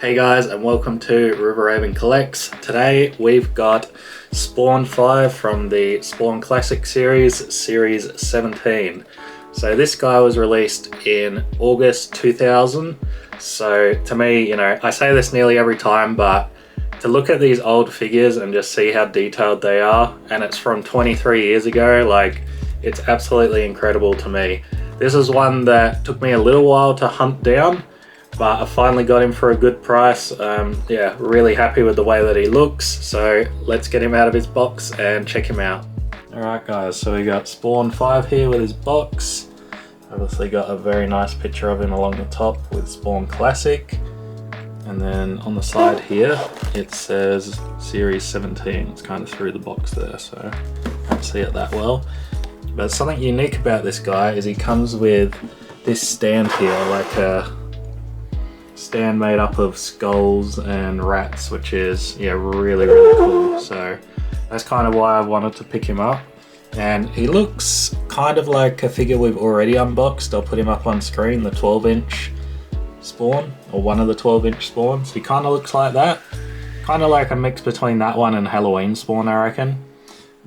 Hey guys, and welcome to River Raven Collects. Today we've got Spawn 5 from the Spawn Classic series, Series 17. So this guy was released in August 2000. So to me, I say this nearly every time, but to look at these old figures and just see how detailed they are, and it's from 23 years ago, like, it's absolutely incredible to me. This is one that took me a little while to hunt down, but I finally got him for a good price. Yeah, really happy with the way that he looks. So let's get him out of his box and check him out. Alright guys, so we got Spawn 5 here with his box. Obviously got a very nice picture of him along the top with Spawn Classic. And then on the side here, it says Series 17. It's kind of through the box there, so I can't see it that well. But something unique about this guy is he comes with this stand here, like a stand made up of skulls and rats, which is really cool. So that's kind of why I wanted to pick him up. And he looks kind of like a figure we've already unboxed. I'll put him up on screen, the 12-inch Spawn, or one of the 12-inch Spawns. He kind of looks like that, kind of like a mix between that one and Halloween Spawn, I reckon.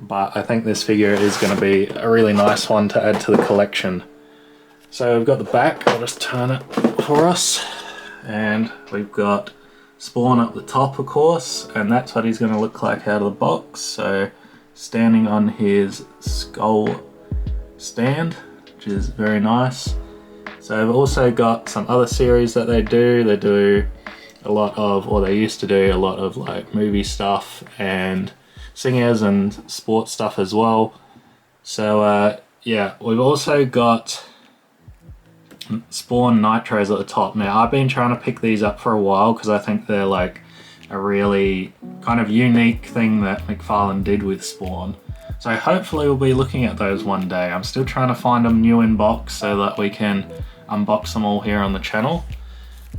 But I think this figure is going to be a really nice one to add to the collection. So we've got the back. I'll just turn it for us. And we've got Spawn up the top, of course, and that's what he's going to look like out of the box. So standing on his skull stand, which is very nice. So I've also got some other series that they do. They do a lot of, or they used to do a lot of, like, movie stuff and singers and sports stuff as well. So yeah, we've also got Spawn Nitros at the top. Now I've been trying to pick these up for a while because I think they're like a really kind of unique thing that McFarlane did with Spawn. So hopefully we'll be looking at those one day. I'm still trying to find them new in box so that we can unbox them all here on the channel.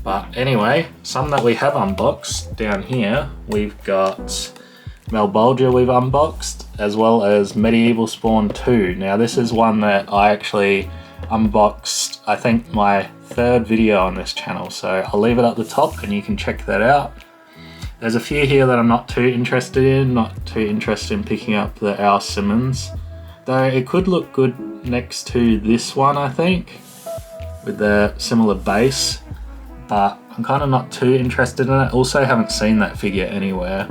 But anyway, some that we have unboxed down here, we've got Malbolgia we've unboxed, as well as Medieval Spawn 2. Now this is one that I actually unboxed, I think, my third video on this channel, so I'll leave it at the top and you can check that out. There's a few here that I'm not too interested in picking up the Al Simmons, though it could look good next to this one, I think, with the similar base, but I'm kind of not too interested in it. Also haven't seen that figure anywhere.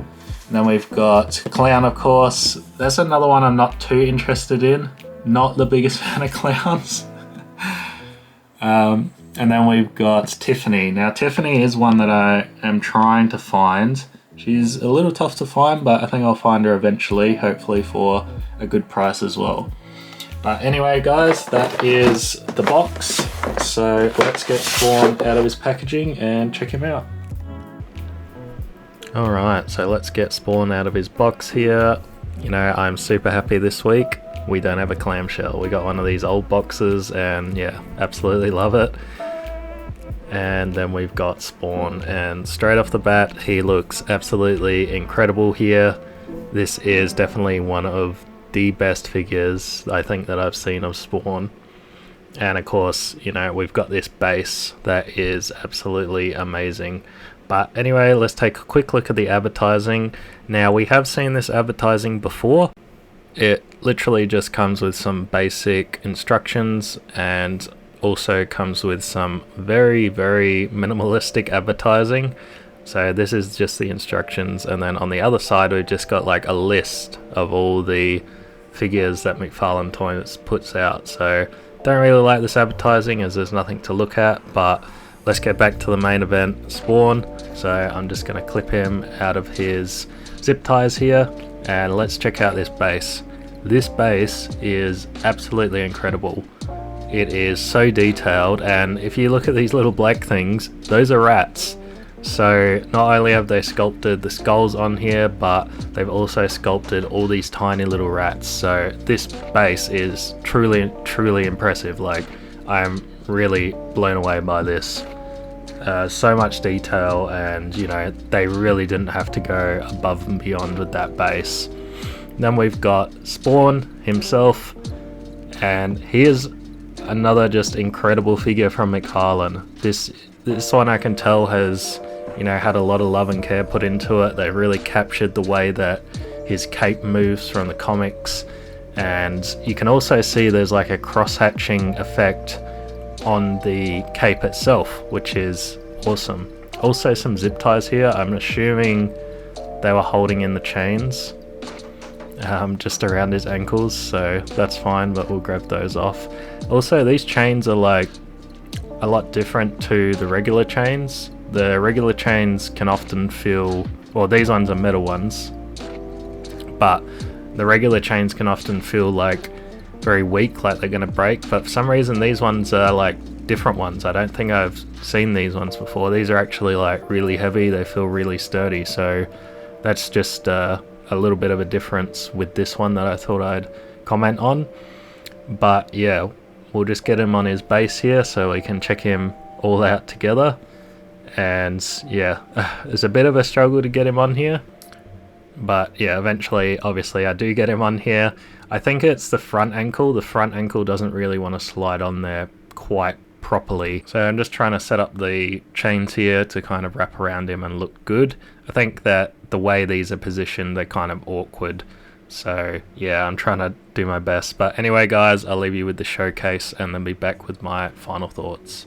And then we've got Clown, of course. That's another one I'm not too interested in. Not the biggest fan of clowns. And then we've got Tiffany. Now Tiffany is one that I am trying to find. She's a little tough to find, but I think I'll find her eventually, hopefully for a good price as well. But anyway guys, that is the box. So let's get Spawn out of his packaging and check him out. Alright, so let's get Spawn out of his box here. I'm super happy this week. We don't have a clamshell. We got one of these old boxes and yeah, absolutely love it. And then we've got Spawn, and straight off the bat he looks absolutely incredible here. This is definitely one of the best figures I think that I've seen of Spawn. And of course, we've got this base that is absolutely amazing. But anyway, let's take a quick look at the advertising. Now we have seen this advertising before. It literally just comes with some basic instructions and also comes with some very minimalistic advertising. So this is just the instructions, and then on the other side we've just got like a list of all the figures that McFarlane Toys puts out. So don't really like this advertising as there's nothing to look at, but let's get back to the main event, Spawn. So I'm just going to clip him out of his zip ties here, and let's check out this base. This base is absolutely incredible. It is so detailed, and if you look at these little black things, those are rats. So not only have they sculpted the skulls on here, but they've also sculpted all these tiny little rats. So this base is truly impressive. Like, I'm really blown away by this. So much detail, and they really didn't have to go above and beyond with that base. Then we've got Spawn himself, and he is another just incredible figure from McFarlane. This one I can tell has you know, had a lot of love and care put into it. They really captured the way that his cape moves from the comics, and you can also see there's like a cross-hatching effect on the cape itself, which is awesome. Also some zip ties here. I'm assuming they were holding in the chains just around his ankles, so that's fine, but we'll grab those off. Also, these chains are like a lot different to the regular chains. The regular chains can often feel, well, these ones are metal ones, but the regular chains can often feel like very weak, like they're going to break, but for some reason these ones are like different ones. I don't think I've seen these ones before. These are actually like really heavy, they feel really sturdy, so that's just a little bit of a difference with this one that I thought I'd comment on. But yeah, we'll just get him on his base here so we can check him all out together. And yeah, it's a bit of a struggle to get him on here, but yeah, eventually obviously I do get him on here. I think it's the front ankle. The front ankle doesn't really want to slide on there quite properly, so I'm just trying to set up the chains here to kind of wrap around him and look good. I think that the way these are positioned, they're kind of awkward, so yeah, I'm trying to do my best. But anyway guys, I'll leave you with the showcase and then be back with my final thoughts.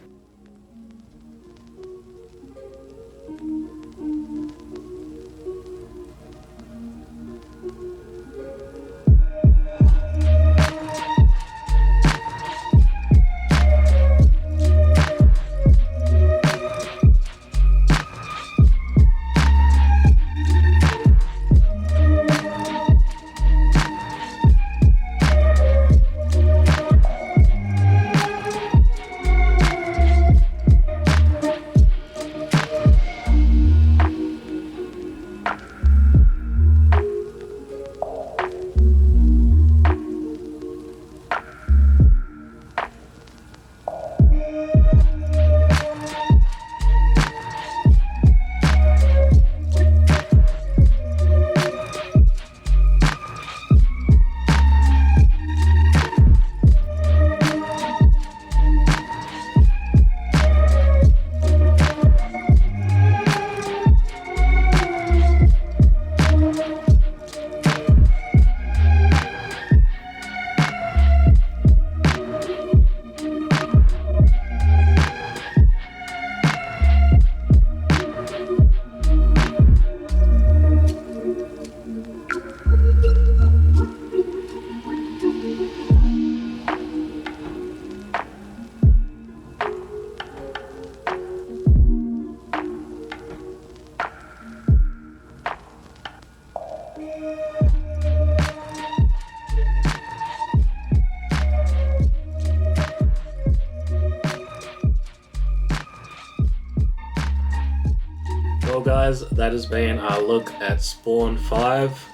Well guys, that has been our look at Spawn 5,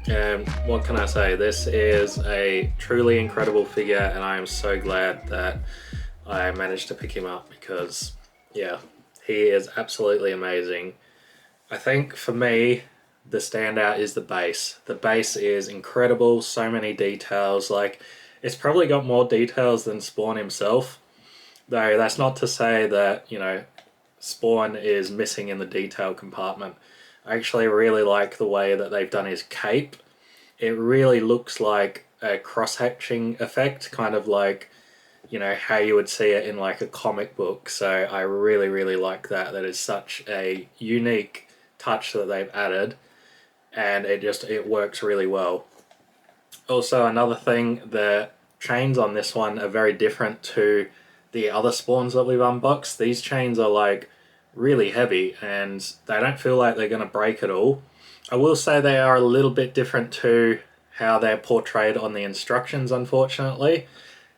and what can I say, this is a truly incredible figure and I am so glad that I managed to pick him up because yeah, he is absolutely amazing. I think for me, the standout is the base. The base is incredible, so many details, like it's probably got more details than Spawn himself, though that's not to say that, you know, Spawn is missing in the detail compartment. I actually really like the way that they've done his cape. It really looks like a cross-hatching effect, kind of like, you know, how you would see it in like a comic book. So I really, really like that. That is such a unique touch that they've added, and it works really well. Also, another thing, the chains on this one are very different to the other Spawns that we've unboxed. These chains are like really heavy and they don't feel like they're going to break at all. I will say they are a little bit different to how they're portrayed on the instructions, unfortunately,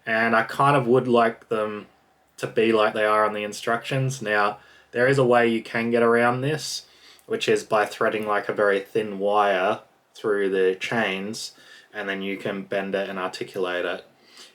and I kind of would like them to be like they are on the instructions. Now, there is a way you can get around this, which is by threading like a very thin wire through the chains, and then you can bend it and articulate it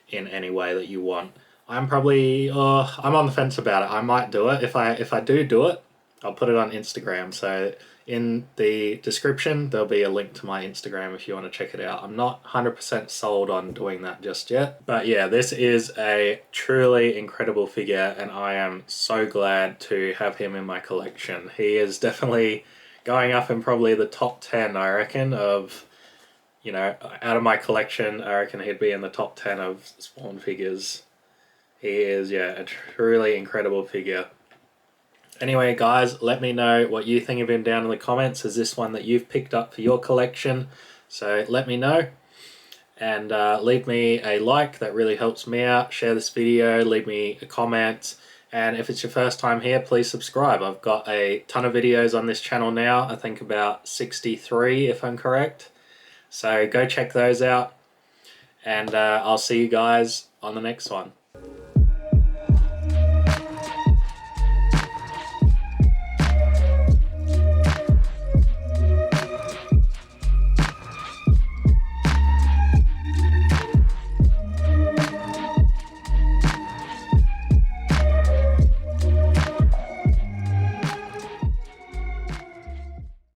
in any way that you want. I'm probably, I'm on the fence about it. I might do it. If I do it, I'll put it on Instagram. So in the description, there'll be a link to my Instagram if you want to check it out. I'm not 100% sold on doing that just yet. But yeah, this is a truly incredible figure, and I am so glad to have him in my collection. He is definitely going up in probably the top 10, I reckon, of, you know, out of my collection, I reckon he'd be in the top 10 of Spawn figures. He is, yeah, a truly incredible figure. Anyway, guys, let me know what you think of him down in the comments. Is this one that you've picked up for your collection? So let me know. And leave me a like, that really helps me out. Share this video, leave me a comment. And if it's your first time here, please subscribe. I've got a ton of videos on this channel now. I think about 63 if I'm correct. So go check those out. And I'll see you guys on the next one.